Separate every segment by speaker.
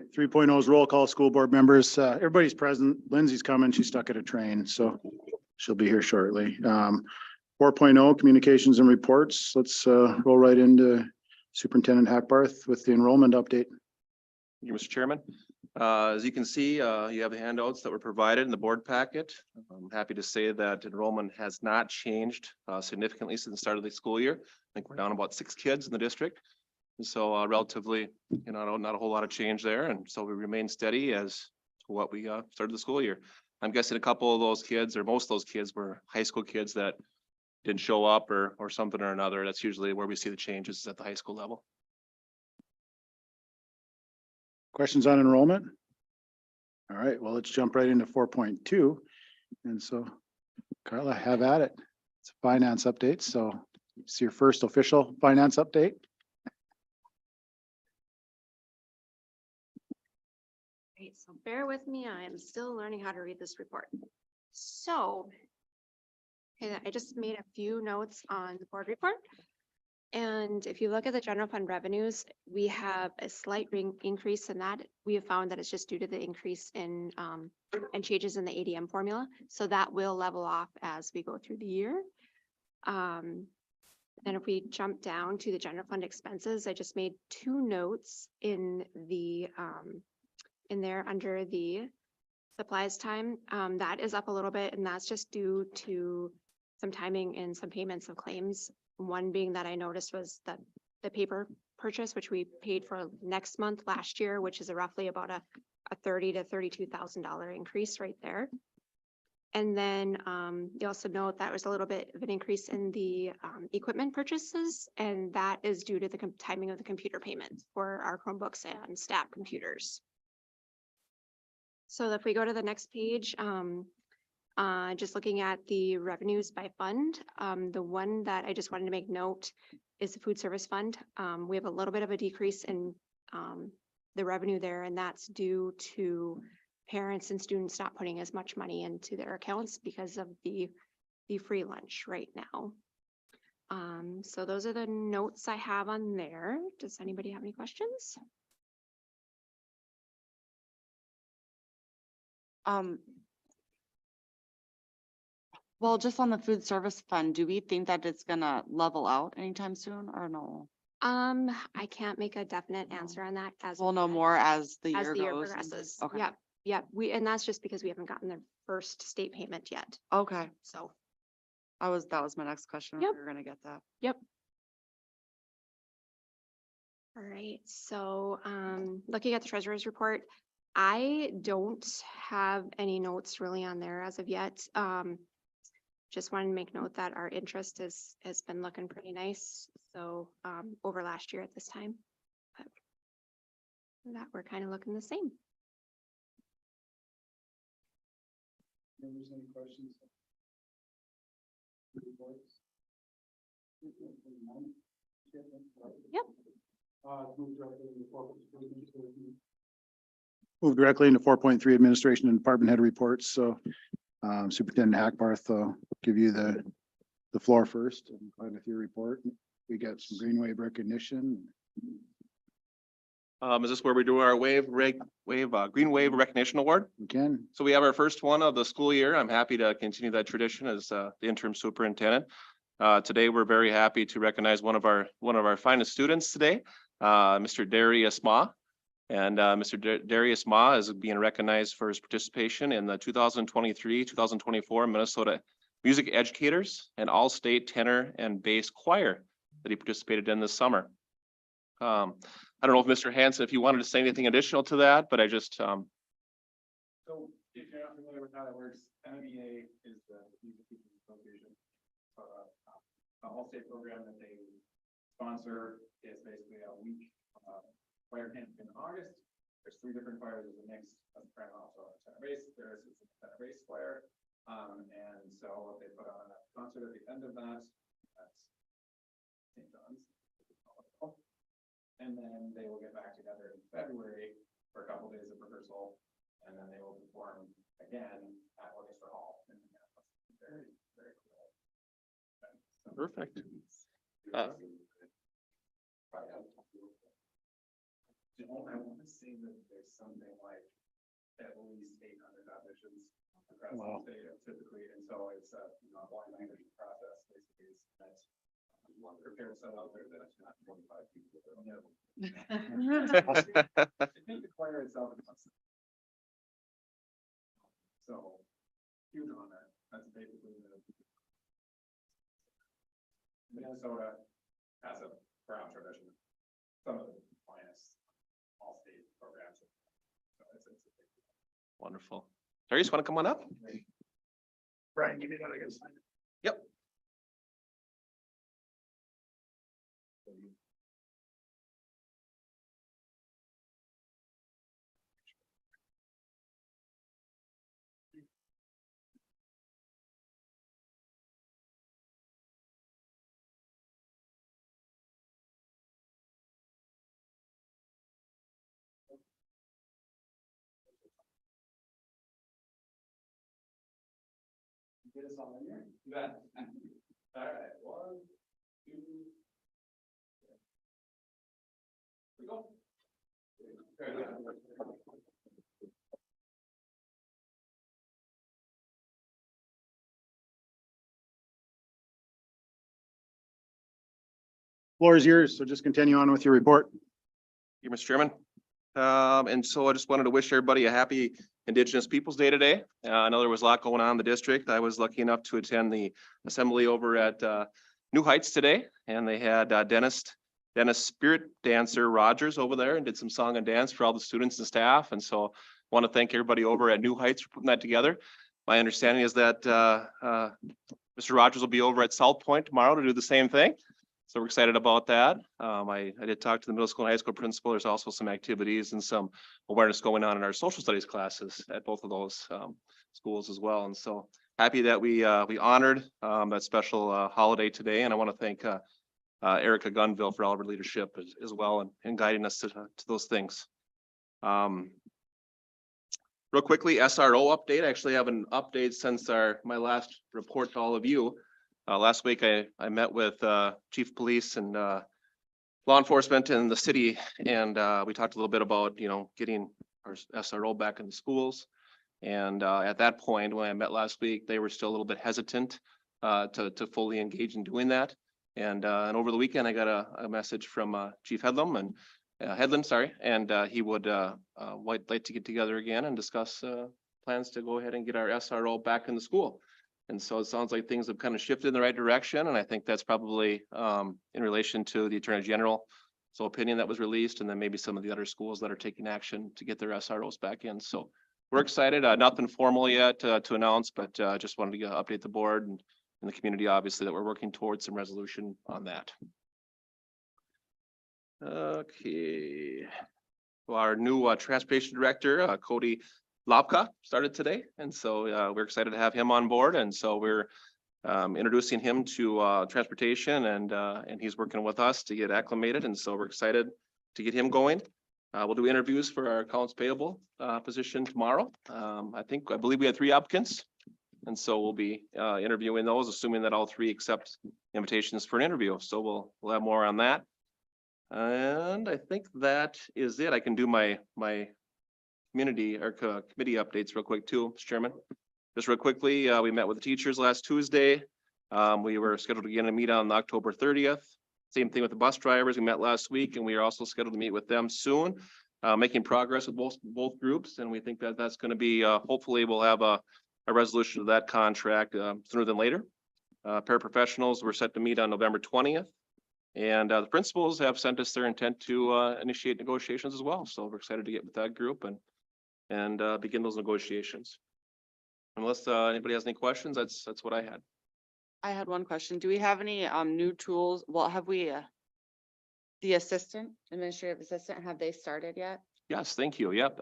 Speaker 1: right, 3.0 is roll call, school board members. Everybody's present. Lindsay's coming. She's stuck at a train, so she'll be here shortly. 4.0 communications and reports. Let's roll right into Superintendent Hackbarth with the enrollment update.
Speaker 2: Thank you, Mr. Chairman. As you can see, you have the handouts that were provided in the board packet. I'm happy to say that enrollment has not changed significantly since the start of the school year. I think we're down about 6 kids in the district. And so relatively, not a whole lot of change there. And so we remain steady as to what we started the school year. I'm guessing a couple of those kids, or most of those kids, were high school kids that didn't show up or something or another. That's usually where we see the changes at the high school level.
Speaker 1: Questions on enrollment? All right, well, let's jump right into 4.2. And so Carla, have at it. It's a finance update. So it's your first official finance update.
Speaker 3: Great, so bear with me. I am still learning how to read this report. So okay, I just made a few notes on the board report. And if you look at the general fund revenues, we have a slight increase in that. We have found that it's just due to the increase in and changes in the ADM formula. So that will level off as we go through the year. Then if we jump down to the general fund expenses, I just made 2 notes in the in there under the supplies time. That is up a little bit, and that's just due to some timing and some payments of claims. One being that I noticed was that the paper purchase, which we paid for next month last year, which is roughly about a $30,000 to $32,000 increase right there. And then you also note that was a little bit of an increase in the equipment purchases, and that is due to the timing of the computer payments for our Chromebooks and staff computers. So if we go to the next page, just looking at the revenues by fund, the one that I just wanted to make note is the food service fund. We have a little bit of a decrease in the revenue there, and that's due to parents and students not putting as much money into their accounts because of the free lunch right now. So those are the notes I have on there. Does anybody have any questions?
Speaker 4: Well, just on the food service fund, do we think that it's gonna level out anytime soon or no?
Speaker 3: I can't make a definite answer on that as
Speaker 4: We'll know
Speaker 3: yet,
Speaker 4: more as the
Speaker 3: as
Speaker 4: year
Speaker 3: the year
Speaker 4: goes.
Speaker 3: progresses.
Speaker 4: Okay.
Speaker 3: Yep, yep. And that's just because we haven't gotten the first state payment yet.
Speaker 4: Okay.
Speaker 3: So,
Speaker 4: That was my next question. if
Speaker 3: Yep.
Speaker 4: We were gonna get that.
Speaker 3: yep. All right, so looking at the treasurer's report, I don't have any notes really on there as of yet. Just wanted to make note that our interest has been looking pretty nice. So over last year at this time, but that we're kind of looking the same.
Speaker 1: Any questions?
Speaker 3: Yep.
Speaker 1: Move directly into 4.3 administration and department head reports. So Superintendent Hackbarth, will give you the floor first and go ahead with your report. We got some green wave recognition.
Speaker 2: Is this where we do our Green Wave Recognition Award?
Speaker 1: Again,
Speaker 2: So we have our first one of the school year. I'm happy to continue that tradition as the interim superintendent. Today, we're very happy to recognize one of our finest students today, Mr. Darius Ma. And Mr. Darius Ma is being recognized for his participation in the 2023-2024 Minnesota Music Educators and All-State Tenor and Bass Choir that he participated in this summer. I don't know if Mr. Hanson, if you wanted to say anything additional to that, but I just
Speaker 5: So if you're not familiar with how that works, MBA is the Music Teaching Association. The all-state program that they sponsor is basically a week choir camp in August. There's 3 different choirs. There's a mix of also tenor bass. There's a tenor bass choir. And so they put on a concert at the end of that. That's St. John's. And then they will get back together in February for a couple days of rehearsal, and then they will perform again at Orchestra Hall. And very, very cool.
Speaker 2: perfect.
Speaker 5: I want to say that there's something like at least 800 auditions across
Speaker 1: Wow.
Speaker 5: the state typically, and so it's a, you know, blind language process, basically, is that prepare some out there that's not 25 people. No. I think the choir itself is awesome. So, huge honor, that's basically the Minnesota has a proud tradition, some of the finest all-state programs. So it's a big deal.
Speaker 2: Wonderful. Darius, want to come on up?
Speaker 1: Brian, give me that again.
Speaker 2: Yep.
Speaker 5: Get us all in there? You bet. All right, 1, 2. We go.
Speaker 1: Floor is yours, so just continue on with your report.
Speaker 2: You, Mr. Chairman. And so I just wanted to wish everybody a happy Indigenous Peoples' Day today. I know there was a lot going on in the district. I was lucky enough to attend the assembly over at New Heights today, and they had Dennis Spirit Dancer Rogers over there and did some song and dance for all the students and staff. And so I want to thank everybody over at New Heights for putting that together. My understanding is that Mr. Rogers will be over at South Point tomorrow to do the same thing. So we're excited about that. I did talk to the middle school and high school principal. There's also some activities and some awareness going on in our social studies classes at both of those schools as well. And so happy that we honored that special holiday today. And I want to thank Erica Gunville for all of her leadership as well and guiding us to those things. Real quickly, SRO update. I actually have an update since my last report to all of you. Last week, I met with Chief of Police and law enforcement in the city, and we talked a little bit about, getting our SRO back in the schools. And at that point, when I met last week, they were still a little bit hesitant to fully engage in doing that. And over the weekend, I got a message from Chief Headland, and he would like to get together again and discuss plans to go ahead and get our SRO back in the school. And so it sounds like things have kind of shifted in the right direction. And I think that's probably in relation to the Attorney General's opinion that was released, and then maybe some of the other schools that are taking action to get their SROs back in. So we're excited. Nothing formal yet to announce, but just wanted to update the board and the community, obviously, that we're working towards some resolution on that. Okay. Well, our new transportation director, Cody Lapka, started today. And so we're excited to have him on board. And so we're introducing him to transportation, and he's working with us to get acclimated. And so we're excited to get him going. We'll do interviews for our accounts payable position tomorrow. I believe we had 3 applicants. And so we'll be interviewing those, assuming that all 3 accept invitations for an interview. So we'll have more on that. And I think that is it. I can do my community or committee updates real quick too, Mr. Chairman. Just real quickly, we met with the teachers last Tuesday. We were scheduled again to meet on October 30th. Same thing with the bus drivers. We met last week, and we are also scheduled to meet with them soon, making progress with both groups. And we think that that's going to be, hopefully we'll have a resolution of that contract sooner than later. Paraprofessionals were set to meet on November 20th. And the principals have sent us their intent to initiate negotiations as well. So we're excited to get with that group and begin those negotiations. Unless anybody has any questions, that's what I had.
Speaker 4: I had one question. Do we have any new tools? Well, have we, the administrative assistant, have they started yet?
Speaker 2: Yes, thank you. Yep.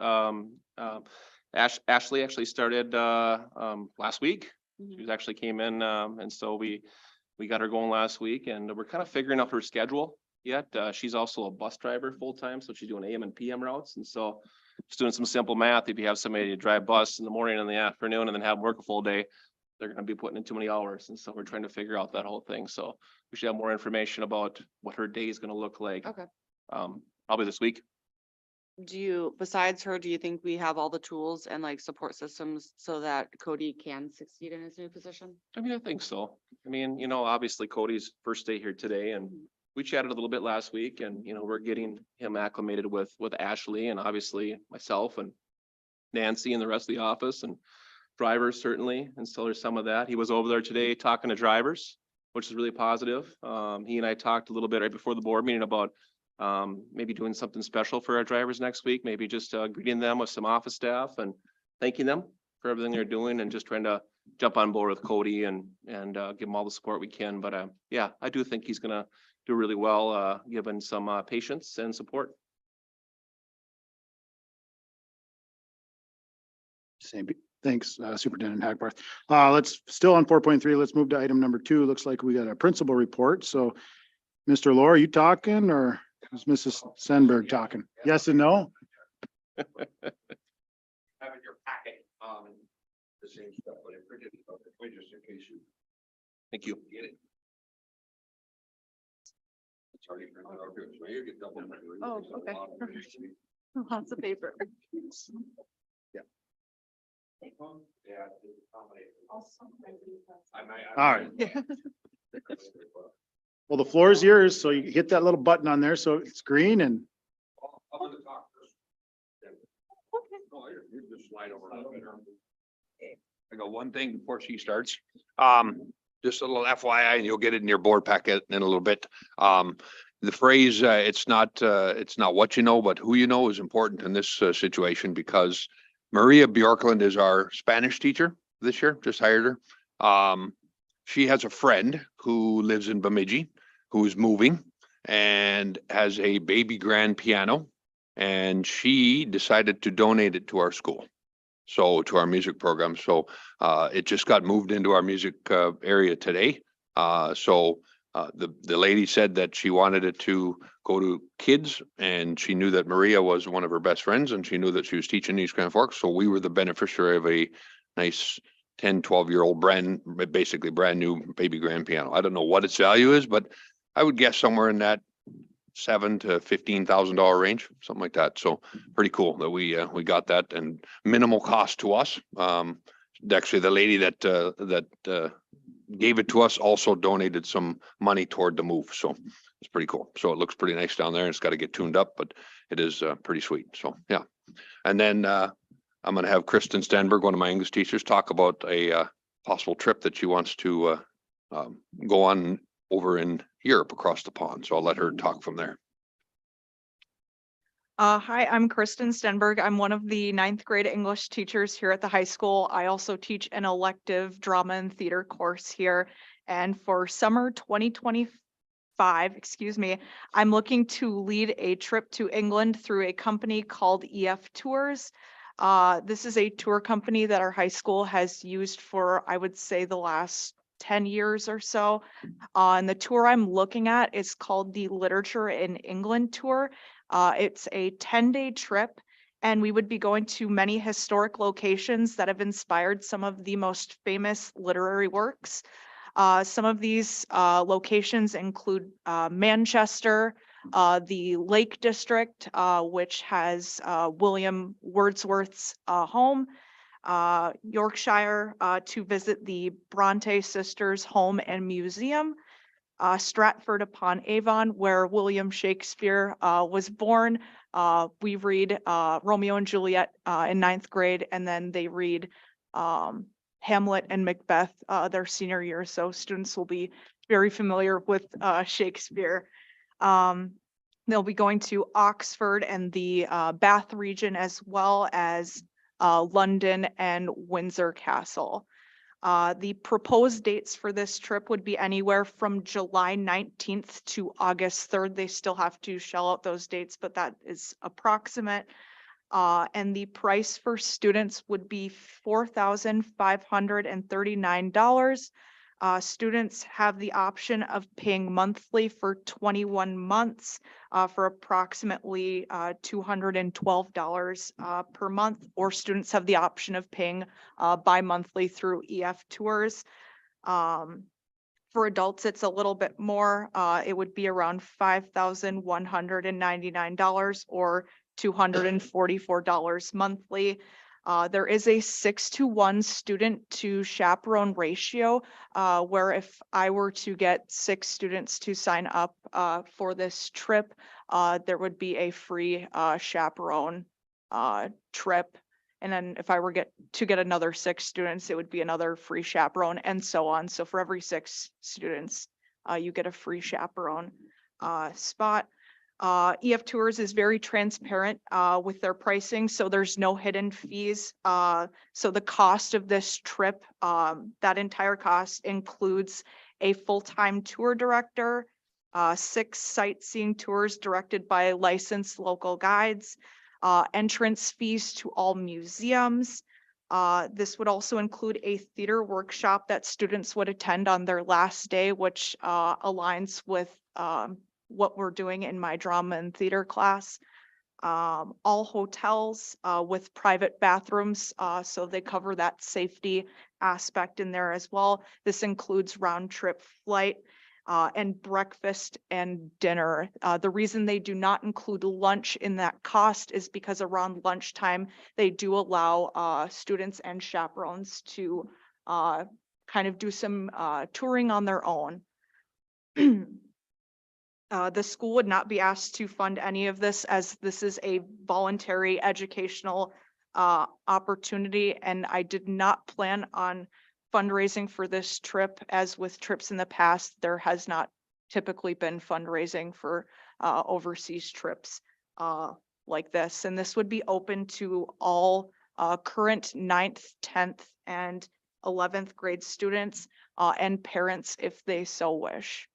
Speaker 2: Ashley actually started last week. She actually came in, and so we got her going last week, and we're kind of figuring out her schedule yet. She's also a bus driver full-time, so she's doing AM and PM routes. And so just doing some simple math. If you have somebody to drive bus in the morning and in the afternoon and then have them work a full day, they're going to be putting in too many hours. And so we're trying to figure out that whole thing. So we should have more information about what her day is going to look like.
Speaker 4: Okay.
Speaker 2: Probably this week.
Speaker 4: do you, besides her, do you think we have all the tools and like support systems so that Cody can succeed in his new position?
Speaker 2: I mean, I think so. I mean, obviously Cody's first day here today and we chatted a little bit last week and, we're getting him acclimated with Ashley and obviously myself and Nancy and the rest of the office and drivers certainly. And so there's some of that. He was over there today talking to drivers, which is really positive. He and I talked a little bit right before the board meeting about maybe doing something special for our drivers next week, maybe just greeting them with some office staff and thanking them for everything they're doing and just trying to jump on board with Cody and give him all the support we can. But yeah, I do think he's gonna do really well, given some patience and support.
Speaker 1: Same. Thanks, Superintendent Hackbarth. Let's still on 4.3. Let's move to item number 2. Looks like we got a principal report. So Mr. Lohr, are you talking or is Mrs. Sandberg talking? Yes and no?
Speaker 6: Have in your packet, the same stuff, but I printed it up, just in case you
Speaker 2: Thank you.
Speaker 6: get it. It's already printed out here, so you get double.
Speaker 4: Oh, okay. Lots of paper.
Speaker 6: Yeah.
Speaker 1: All right. Well, the floor is yours. So you hit that little button on there. So it's green and
Speaker 6: I'm gonna talk first. No, you just slide over. I got one thing before she starts. Just a little FYI, and you'll get it in your board packet in a little bit. The phrase, it's not what you know, but who you know is important in this situation because Maria Bjorklund is our Spanish teacher this year, just hired her. She has a friend who lives in Bemidji, who is moving and has a baby grand piano. And she decided to donate it to our school. So to our music program. So it just got moved into our music area today. The lady said that she wanted it to go to kids and she knew that Maria was one of her best friends and she knew that she was teaching East Grand Forks. So we were the beneficiary of a nice 10, 12-year-old basically brand new baby grand piano. I don't know what its value is, but I would guess somewhere in that $7,000 to $15,000 range, something like that. So pretty cool that we got that and minimal cost to us. Actually, the lady that gave it to us also donated some money toward the move. So it's pretty cool. So it looks pretty nice down there. It's got to get tuned up, but it is pretty sweet. So yeah. And then I'm going to have Kristen Stenberg, one of my English teachers, talk about a possible trip that she wants to go on over in Europe across the pond. So I'll let her talk from there.
Speaker 7: Hi, I'm Kristen Stenberg. I'm one of the 9th grade English teachers here at the high school. I also teach an elective drama and theater course here. And for summer 2025, I'm looking to lead a trip to England through a company called EF Tours. This is a tour company that our high school has used for, I would say, the last 10 years or so. And the tour I'm looking at is called the Literature in England Tour. It's a 10-day trip, and we would be going to many historic locations that have inspired some of the most famous literary works. Some of these locations include Manchester, the Lake District, which has William Wordsworth's home, Yorkshire, to visit the Bronte sisters' home and museum, Stratford upon Avon, where William Shakespeare was born. We read Romeo and Juliet in 9th grade, and then they read Hamlet and Macbeth their senior year. So students will be very familiar with Shakespeare. They'll be going to Oxford and the Bath region, as well as London and Windsor Castle. The proposed dates for this trip would be anywhere from July 19th to August 3rd. They still have to shell out those dates, but that is approximate. And the price for students would be $4,539. Students have the option of paying monthly for 21 months for approximately $212 per month, or students have the option of paying bi-monthly through EF Tours. For adults, it's a little bit more. It would be around $5,199 or $244 monthly. There is a 6-to-1 student to chaperone ratio, where if I were to get 6 students to sign up for this trip, there would be a free chaperone trip. And then if I were to get another 6 students, it would be another free chaperone and so on. So for every 6 students, you get a free chaperone spot. EF Tours is very transparent with their pricing, so there's no hidden fees. So the cost of this trip, that entire cost includes a full-time tour director, 6 sightseeing tours directed by licensed local guides, entrance fees to all museums. This would also include a theater workshop that students would attend on their last day, which aligns with what we're doing in my drama and theater class. All hotels with private bathrooms, so they cover that safety aspect in there as well. This includes round trip flight and breakfast and dinner. The reason they do not include lunch in that cost is because around lunchtime, they do allow students and chaperones to kind of do some touring on their own. The school would not be asked to fund any of this, as this is a voluntary educational opportunity, and I did not plan on fundraising for this trip. As with trips in the past, there has not typically been fundraising for overseas trips like this, and this would be open to all current 9th, 10th, and 11th grade students and parents if they so wish.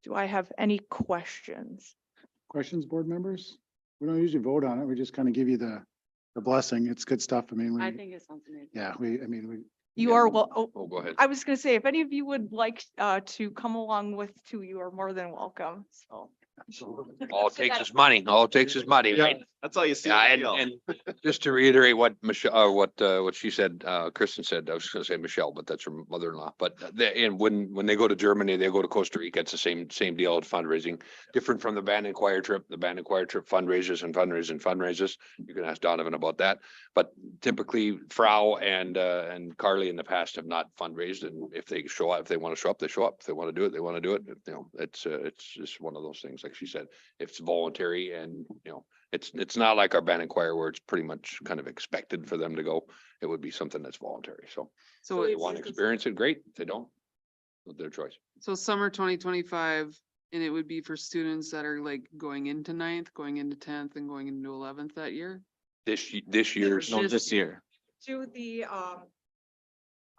Speaker 7: Do I have any questions?
Speaker 1: Questions, board members? We don't usually vote on it. We just kind of give you the blessing. It's good stuff. I mean,
Speaker 4: I
Speaker 1: we,
Speaker 4: think it's something.
Speaker 1: yeah, we, I mean, we,
Speaker 7: You
Speaker 6: Yeah.
Speaker 7: are well, oh,
Speaker 6: Oh, go ahead.
Speaker 7: I was gonna say, if any of you would like to come along with too, you are more than welcome, so.
Speaker 6: All it takes is money. All it takes is money,
Speaker 1: Yeah.
Speaker 6: right?
Speaker 2: That's all you see.
Speaker 6: Yeah, and just to reiterate what Michelle, what she said, Kristen said, I was gonna say Michelle, but that's her mother-in-law. But and when they go to Germany, they go to Costa Rica, it's the same deal at fundraising. Different from the band and choir trip. The band and choir trip fundraisers and fundraisers. You can ask Donovan about that. But typically Frau and Carly in the past have not fundraised, and if they show up, if they want to show up, they show up. If they want to do it, they want to do it. You know, it's just one of those things, like she said, if it's voluntary and, you know, it's not like our band and choir where it's pretty much kind of expected for them to go. It would be something that's voluntary. So
Speaker 8: So
Speaker 6: if they
Speaker 8: it's,
Speaker 6: want to experience it, great. If they don't, it's their choice.
Speaker 8: so summer 2025, and it would be for students that are like going into 9th, going into 10th and going into 11th that year?
Speaker 6: This year's,
Speaker 8: No, this
Speaker 2: year.
Speaker 7: Do the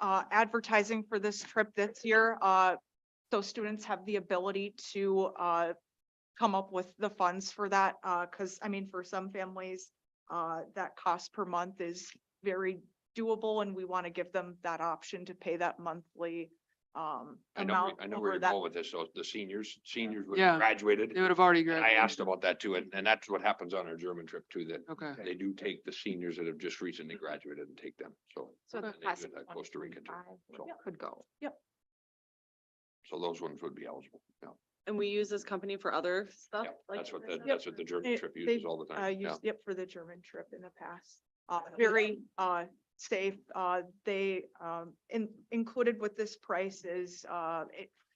Speaker 7: advertising for this trip this year, so students have the ability to come up with the funds for that, because I mean, for some families, that cost per month is very doable, and we want to give them that option to pay that monthly
Speaker 6: I know,
Speaker 7: amount
Speaker 6: I know
Speaker 7: over
Speaker 6: where you're
Speaker 7: that.
Speaker 6: going with this. So the seniors would
Speaker 8: Yeah.
Speaker 6: have graduated.
Speaker 8: They would have already
Speaker 6: And I
Speaker 8: graduated.
Speaker 6: asked about that too, and that's what happens on our German trip too, that
Speaker 8: Okay.
Speaker 6: they do take the seniors that have just recently graduated and take them. So
Speaker 3: So the
Speaker 6: and they
Speaker 3: class
Speaker 6: do
Speaker 3: of
Speaker 6: it at Costa Rica too.
Speaker 3: 2025
Speaker 6: So,
Speaker 3: could go.
Speaker 6: so those ones would be eligible. Yeah.
Speaker 4: And we use this company for other stuff?
Speaker 6: Yeah,
Speaker 4: like
Speaker 6: that's what
Speaker 4: this?
Speaker 6: that's what the German trip uses all the time. Yeah.
Speaker 7: Used, yep, for the German trip in the past. Very safe. They included with this price is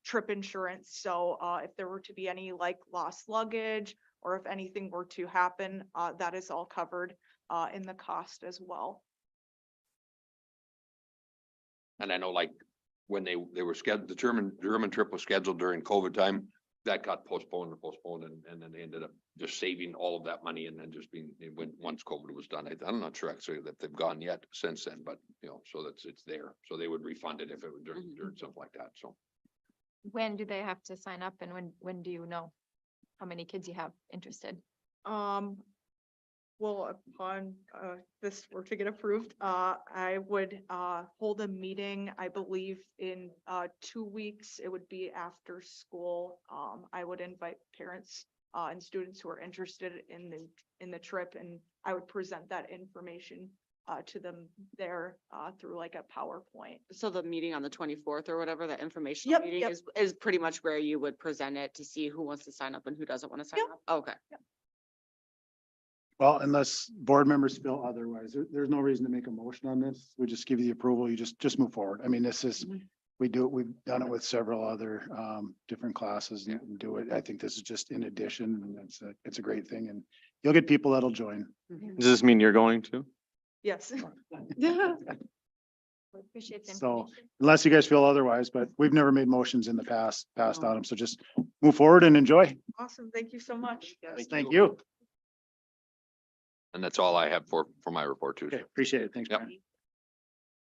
Speaker 7: trip insurance. So if there were to be any like lost luggage, or if anything were to happen, that is all covered in the cost as well.
Speaker 6: And I know like when they were scheduled, the German trip was scheduled during COVID time. That got postponed and then they ended up just saving all of that money and then just being, it went, once COVID was done. I'm not sure actually that they've gone yet since then, but you know, so it's there. So they would refund it if it was during something like that. So.
Speaker 3: When do they have to sign up, and when do you know how many kids you have interested?
Speaker 7: Well, upon this were to get approved, I would hold a meeting, I believe, in 2 weeks. It would be after school. I would invite parents and students who are interested in the trip, and I would present that information to them there through like a PowerPoint.
Speaker 4: So the meeting on the 24th or whatever, the informational
Speaker 7: Yep,
Speaker 4: meeting
Speaker 7: yep.
Speaker 4: is pretty much where you would present it to see who wants to sign up and who doesn't want to sign
Speaker 7: Yep.
Speaker 4: up? Okay.
Speaker 1: Well, unless board members feel otherwise, there's no reason to make a motion on this. We just give you the approval. You just move forward. I mean, this is, we've done it with several other different classes and do it. I think this is just in addition, and it's a great thing, and you'll get people that'll join.
Speaker 9: Does this mean you're going to?
Speaker 7: Yes.
Speaker 3: Appreciate the
Speaker 1: So
Speaker 3: information.
Speaker 1: unless you guys feel otherwise, but we've never made motions in the past on them. So just move forward and enjoy.
Speaker 7: Awesome. Thank you so much.
Speaker 1: Thank you.
Speaker 6: And that's all I have for my report too.
Speaker 1: Okay, appreciate it. Thanks,
Speaker 6: Yep.
Speaker 1: Brian.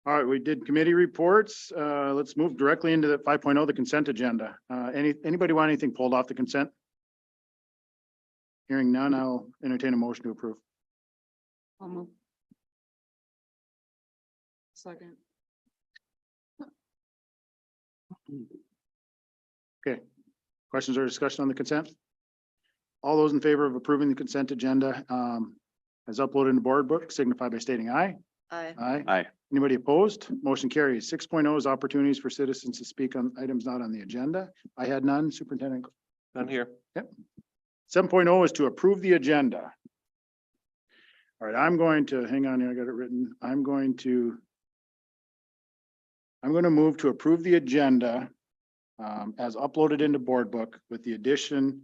Speaker 1: All right, we did committee reports. Let's move directly into the 5.0, the consent agenda. Anybody want anything pulled off the consent? Hearing none, I'll entertain a motion to approve.
Speaker 8: I'll move. Second.
Speaker 1: Okay. Questions or discussion on the consent? All those in favor of approving the consent agenda as uploaded in the board book signify by stating aye.
Speaker 4: Aye.
Speaker 1: Aye.
Speaker 9: Aye.
Speaker 1: Anybody opposed? Motion carries. 6.0 is opportunities for citizens to speak on items not on the agenda. I had none. Superintendent.
Speaker 2: None here.
Speaker 1: 7.0 is to approve the agenda. All right, I'm going to, hang on here, I got it written. I'm going to move to approve the agenda as uploaded into board book with the addition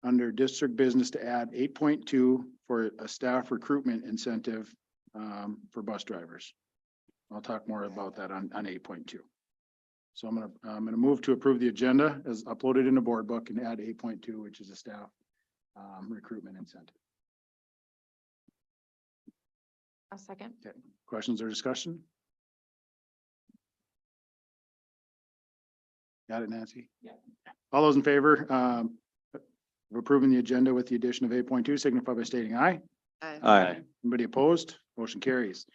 Speaker 1: under district business to add 8.2 for a staff recruitment incentive for bus drivers. I'll talk more about that on 8.2. So I'm gonna move to approve the agenda as uploaded in the board book and add 8.2, which is a staff recruitment incentive.
Speaker 3: A second.
Speaker 1: Okay, questions or discussion? Got it, Nancy?
Speaker 5: Yeah.
Speaker 1: All those in favor of approving the agenda with the addition of 8.2 signify by stating aye.
Speaker 9: Aye.
Speaker 1: Anybody opposed? Motion carries.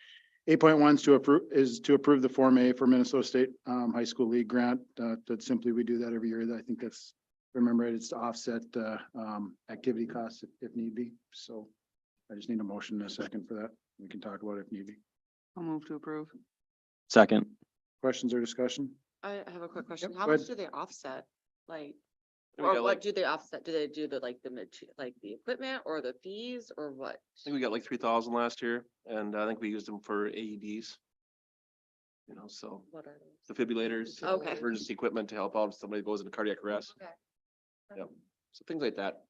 Speaker 1: 8.1 is to approve the Form A for Minnesota State High School League grant. That simply, we do that every year. I think that's, remember it, it's to offset activity costs if need be. So I just need a motion and a second for that. We can talk about it if need be.
Speaker 8: I'll move to approve.
Speaker 9: Second.
Speaker 1: Questions or discussion?
Speaker 4: I have a quick question.
Speaker 1: Yep,
Speaker 4: How
Speaker 1: go
Speaker 4: much
Speaker 1: ahead.
Speaker 4: do they offset? Like,
Speaker 2: We
Speaker 4: or
Speaker 2: got
Speaker 4: what
Speaker 2: like,
Speaker 4: do they offset? Do they do the, like, like the equipment or the fees or what?
Speaker 2: I think we got like 3,000 last year, and I think we used them for AEDs. You know, so
Speaker 4: What are those?
Speaker 2: defibrillators,
Speaker 4: Okay.
Speaker 2: emergency equipment to help out if somebody goes into cardiac arrest.
Speaker 4: Okay.
Speaker 2: Yep. So things like that.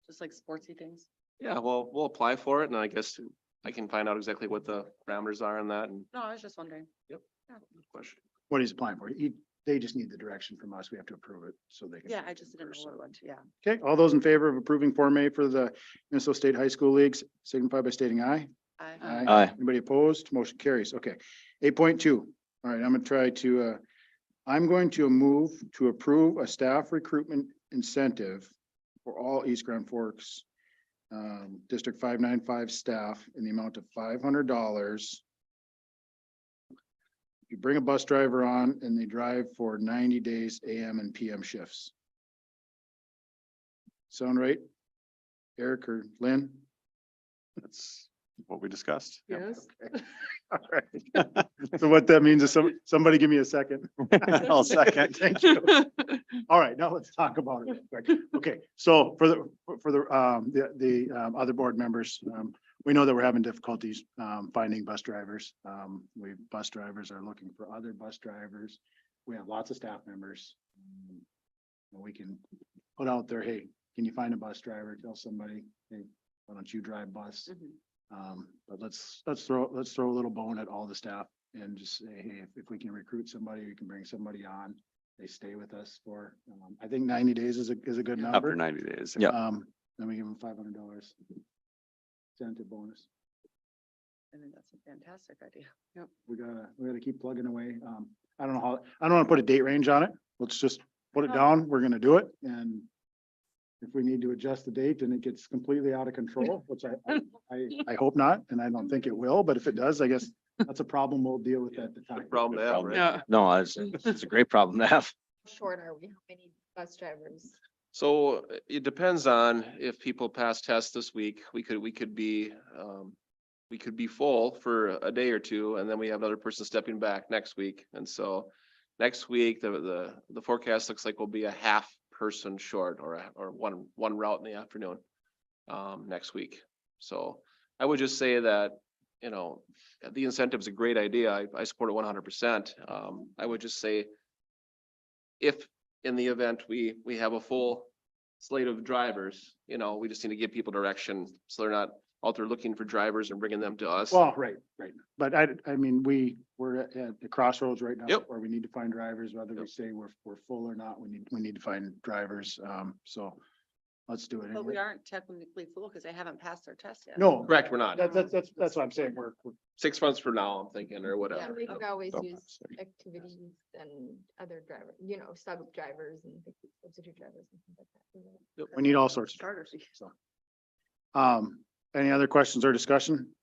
Speaker 4: Just like sportsy things?
Speaker 2: Yeah, well, we'll apply for it, and I guess I can find out exactly what the parameters are on that, and
Speaker 4: No, I was just wondering.
Speaker 2: good question.
Speaker 1: What he's applying for. They just need the direction from us. We have to approve it so they can.
Speaker 4: Yeah, I just didn't know what it was. Yeah.
Speaker 1: Okay, all those in favor of approving Form A for the Minnesota State High School Leagues signify by stating aye.
Speaker 4: I,
Speaker 9: Aye.
Speaker 1: Anybody opposed? Motion carries. Okay. 8.2. All right, I'm gonna try to, I'm going to move to approve a staff recruitment incentive for all East Grand Forks District 595 staff in the amount of $500. You bring a bus driver on and they drive for 90 days AM and PM shifts. Sound right? Eric or Lynn?
Speaker 9: That's what we discussed.
Speaker 8: Yes.
Speaker 1: All right. So what that means is somebody give me a second.
Speaker 9: I'll second.
Speaker 1: Thank you. All right, now let's talk about it real quick. Okay, so for the other board members, we know that we're having difficulties finding bus drivers. Bus drivers are looking for other bus drivers. We have lots of staff members. We can put out there, hey, can you find a bus driver? Tell somebody, hey, why don't you drive bus? But let's throw a little bone at all the staff and just say, hey, if we can recruit somebody, we can bring somebody on. They stay with us for, I think 90 days is a good number.
Speaker 9: After 90 days. Yeah.
Speaker 1: Then we give them $500 incentive bonus.
Speaker 4: I think that's a fantastic idea.
Speaker 1: We gotta keep plugging away. I don't want to put a date range on it. Let's just put it down. We're gonna do it. And if we need to adjust the date and it gets completely out of control, which I hope not, and I don't think it will, but if it does, I guess that's a problem we'll deal with at the time.
Speaker 2: Good problem to have, right?
Speaker 8: Yeah.
Speaker 9: No, it's a great problem to have.
Speaker 3: Short are we? How many bus drivers?
Speaker 2: So it depends on if people pass tests this week, we could be we could be full for a day or two, and then we have another person stepping back next week. And so next week, the forecast looks like we'll be a half person short or one route in the afternoon next week. So I would just say that, you know, the incentive is a great idea. I support it 100%. I would just say if in the event we have a full slate of drivers, you know, we just need to give people direction so they're not out there looking for drivers and bringing them to us.
Speaker 1: Well, right. But I mean, we're at the crossroads right now.
Speaker 2: Yep.
Speaker 1: Where we need to find drivers, whether we
Speaker 2: Yep.
Speaker 1: say we're full or not, we need to find drivers. So let's do it.
Speaker 4: But we aren't technically full because they haven't passed their test yet.
Speaker 1: No,
Speaker 2: Correct, we're not.
Speaker 1: that's what I'm saying. We're
Speaker 2: 6 months from now, I'm thinking, or
Speaker 10: And
Speaker 2: whatever.
Speaker 10: we could always
Speaker 6: Oh,
Speaker 10: use
Speaker 6: sorry.
Speaker 10: activities and other driver, you know, sub drivers and substitute drivers and things like that.
Speaker 1: we need all sorts of
Speaker 4: Starters.
Speaker 1: drivers. So, any other questions or discussion?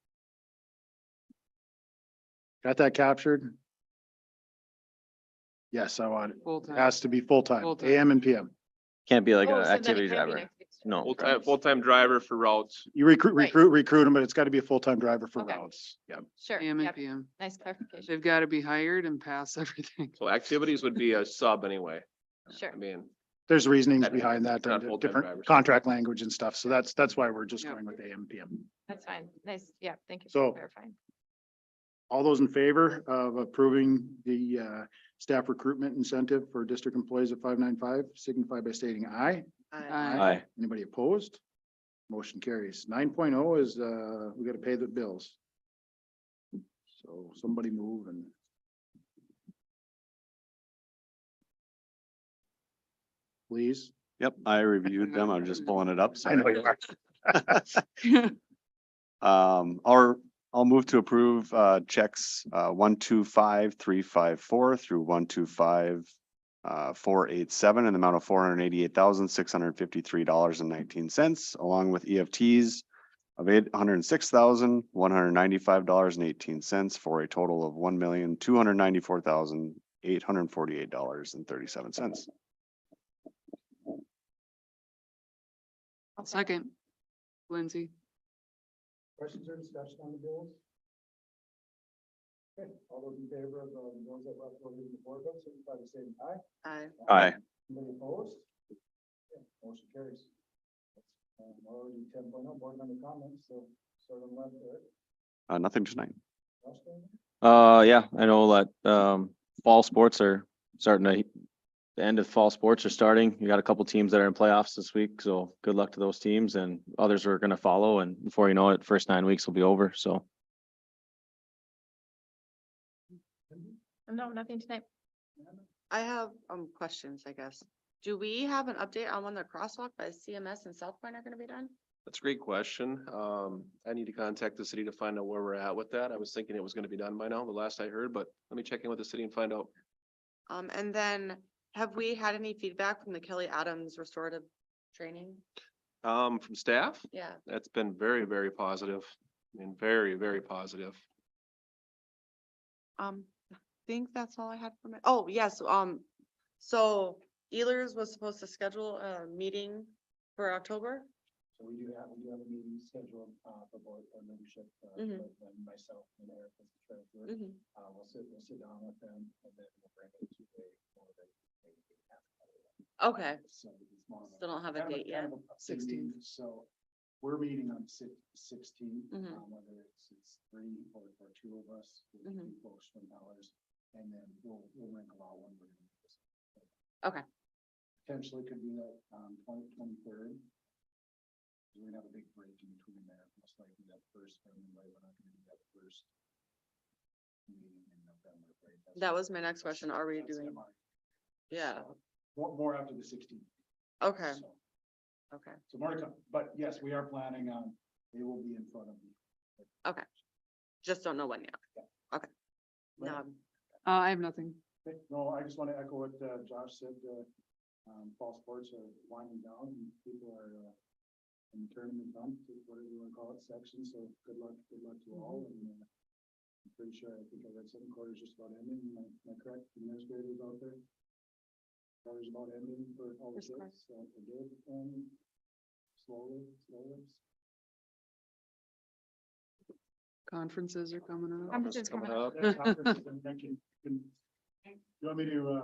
Speaker 1: Got that captured? Yes, I want it.
Speaker 8: Full-time.
Speaker 1: Has to be full-time,
Speaker 8: Full-time.
Speaker 1: AM and PM.
Speaker 9: Can't be like
Speaker 10: Oh,
Speaker 9: an
Speaker 10: so then it
Speaker 9: activity
Speaker 10: can't be
Speaker 9: driver.
Speaker 10: next week's
Speaker 9: No.
Speaker 2: Full-time driver for routes.
Speaker 1: You recruit
Speaker 10: Right.
Speaker 1: them, but it's got to be a full-time driver for
Speaker 10: Okay.
Speaker 1: routes. Yeah.
Speaker 10: Sure,
Speaker 8: AM and
Speaker 10: yep,
Speaker 8: PM.
Speaker 10: nice clarification,
Speaker 8: They've got to be hired and pass everything.
Speaker 2: So activities would be a sub anyway.
Speaker 10: sure.
Speaker 2: I mean,
Speaker 1: There's reasonings
Speaker 2: That-
Speaker 1: behind that,
Speaker 2: it's not full-time
Speaker 1: different
Speaker 2: drivers.
Speaker 1: contract language and stuff. So that's why we're just
Speaker 8: Yeah.
Speaker 1: going with AM, PM.
Speaker 10: That's fine, nice, yeah, thank you
Speaker 1: So-
Speaker 10: for clarifying.
Speaker 1: All those in favor of approving the staff recruitment incentive for district employees at 595 signify by stating aye.
Speaker 9: Aye.
Speaker 1: Anybody opposed? Motion carries. 9.0 is, we gotta pay the bills. So somebody move and. Please.
Speaker 9: Yep, I reviewed them. I'm just pulling it up.
Speaker 1: I know you are.
Speaker 9: I'll move to approve checks 125,354 through 125,487 in the amount of $488,653.19, along with EFTs of $806,195.18 for a total of $1,294,848.37.
Speaker 8: Second. Lindsay.
Speaker 1: Questions or discussion on the bills? Okay, all those in favor of the bills that were uploaded in the board book, signify by saying aye.
Speaker 9: Aye.
Speaker 1: Anybody opposed? Okay, motion carries. Already 10.0 board member comments, so sort of left there.
Speaker 9: Nothing tonight.
Speaker 1: Justin?
Speaker 9: Yeah, I know that, fall sports are starting to, the end of fall sports are starting. You got a couple teams that are in playoffs this week, so good luck to those teams and others are gonna follow. And before you know it, first 9 weeks will be over, so.
Speaker 10: No, nothing tonight.
Speaker 4: I have, questions, I guess. Do we have an update on when the crosswalk by CMS and South Point are gonna be done?
Speaker 2: that's a great question. I need to contact the city to find out where we're at with that. I was thinking it was gonna be done by now, the last I heard, but let me check in with the city and find out.
Speaker 4: And then have we had any feedback from the Kelly Adams restorative training?
Speaker 2: From staff,
Speaker 4: Yeah.
Speaker 2: that's been very, very positive. I mean, very, very positive.
Speaker 4: I think that's all I had from it. Oh, yes, so Ehlers was supposed to schedule a meeting for October.
Speaker 1: So we do have a meeting scheduled, for board membership,
Speaker 4: Mhm.
Speaker 1: and myself and Eric as the treasurer.
Speaker 4: Mhm.
Speaker 1: We'll sit down with them and then we'll bring it to
Speaker 4: Okay,
Speaker 1: So it's more of a-
Speaker 4: Still don't have a
Speaker 1: kind of
Speaker 4: date
Speaker 1: kind
Speaker 4: yet.
Speaker 1: of a 16th, so we're meeting on 16th,
Speaker 4: Mhm.
Speaker 1: whether it's three or two of us, we'll
Speaker 4: Mhm.
Speaker 1: be folks from ours, and then we'll wrinkle out one. we're gonna do this.
Speaker 4: Okay.
Speaker 1: Potentially could be that, 23rd. We're gonna have a big break in between there, most likely that first, we're not gonna do that first. Meeting in November, right?
Speaker 4: That was my next question. Are we
Speaker 1: That's
Speaker 4: doing?
Speaker 1: MRE.
Speaker 4: Yeah,
Speaker 1: More after the 16th.
Speaker 4: okay,
Speaker 1: So-
Speaker 4: okay,
Speaker 1: So more to come, but yes, we are planning on, they will be in front of you.
Speaker 4: just don't know when yet. Okay.
Speaker 1: Right.
Speaker 4: No,
Speaker 8: I have nothing.
Speaker 1: Okay, no, I just want to echo what Josh said, fall sports are winding down and people are in the tournament hunt, whatever you want to call it, section, so good luck to all and I'm pretty sure, I think I read 7 quarters just about ending, am I correct, administrators out there? Quarters about ending for all the
Speaker 4: First quarter.
Speaker 1: kids, so we're good, and slowly.
Speaker 8: Conferences are coming up.
Speaker 7: Conferences coming up.
Speaker 1: You want me to,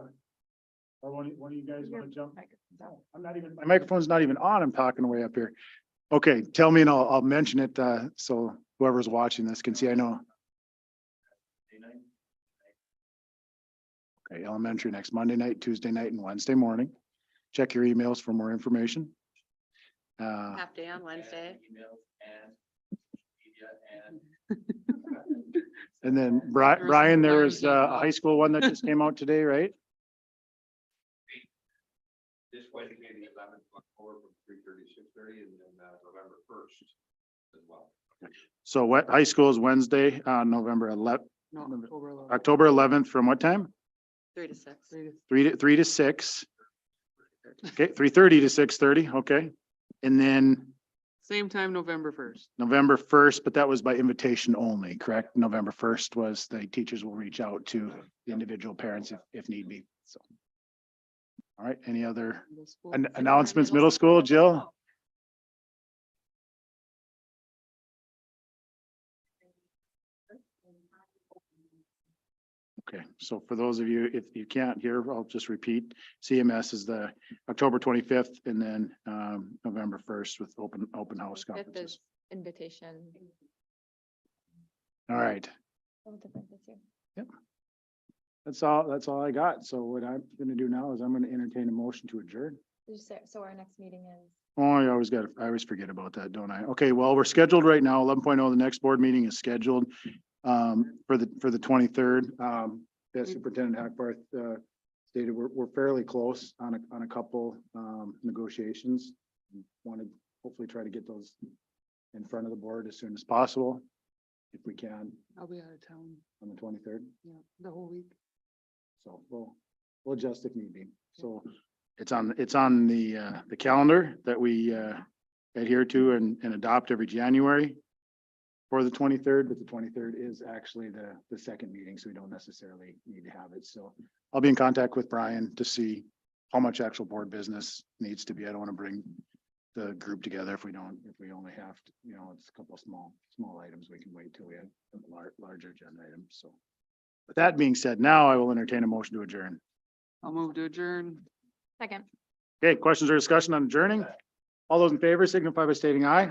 Speaker 1: or one of you guys want to jump? No, I'm not even, my microphone's not even on. I'm talking way up here. Okay, tell me and I'll mention it, so whoever's watching this can see, I know. Okay, elementary next Monday night, Tuesday night and Wednesday morning. Check your emails for more information.
Speaker 4: Half day on Wednesday.
Speaker 1: And then Brian, there was a high school one that just came out today, right?
Speaker 6: This Wednesday, the 11th of October from 3:30 to 6:30 and then November 1st as well.
Speaker 1: So what, high school is Wednesday, November 11th,
Speaker 8: No, October 11th.
Speaker 1: October 11th, from what time?
Speaker 4: 3 to 6.
Speaker 1: 3 to 6. Okay, 3:30 to 6:30, okay. And then
Speaker 8: Same time, November 1st.
Speaker 1: November 1st, but that was by invitation only, correct? November 1st was the teachers will reach out to the individual parents if need be, so. All right, any other
Speaker 8: Middle school.
Speaker 1: announcements, middle school, Jill? Okay, so for those of you, if you can't hear, I'll just repeat. CMS is the October 25th and then November 1st with open house
Speaker 10: Fifth
Speaker 1: conferences.
Speaker 10: is invitation.
Speaker 1: All right,
Speaker 10: A little different this year.
Speaker 1: that's all I got. So what I'm gonna do now is I'm gonna entertain a motion to adjourn.
Speaker 10: Did you say, so our next meeting is?
Speaker 1: Oh, I always forget about that, don't I? Okay, well, we're scheduled right now, 11.0. The next board meeting is scheduled for the 23rd. As Superintendent Hackbarth stated, we're fairly close on a couple negotiations. Want to hopefully try to get those in front of the board as soon as possible, if we can,
Speaker 8: I'll be out of town,
Speaker 1: on the 23rd.
Speaker 8: yeah, the whole week.
Speaker 1: So we'll adjust if need be. So it's on the calendar that we adhere to and adopt every January for the 23rd, but the 23rd is actually the second meeting, so we don't necessarily need to have it. So I'll be in contact with Brian to see how much actual board business needs to be. I don't want to bring the group together if we only have to, it's a couple of small items. We can wait till we have larger agenda items. So with that being said, now I will entertain a motion to adjourn.
Speaker 8: I'll move to adjourn.
Speaker 10: Second.
Speaker 1: Okay, questions or discussion on adjourning? All those in favor signify by stating aye.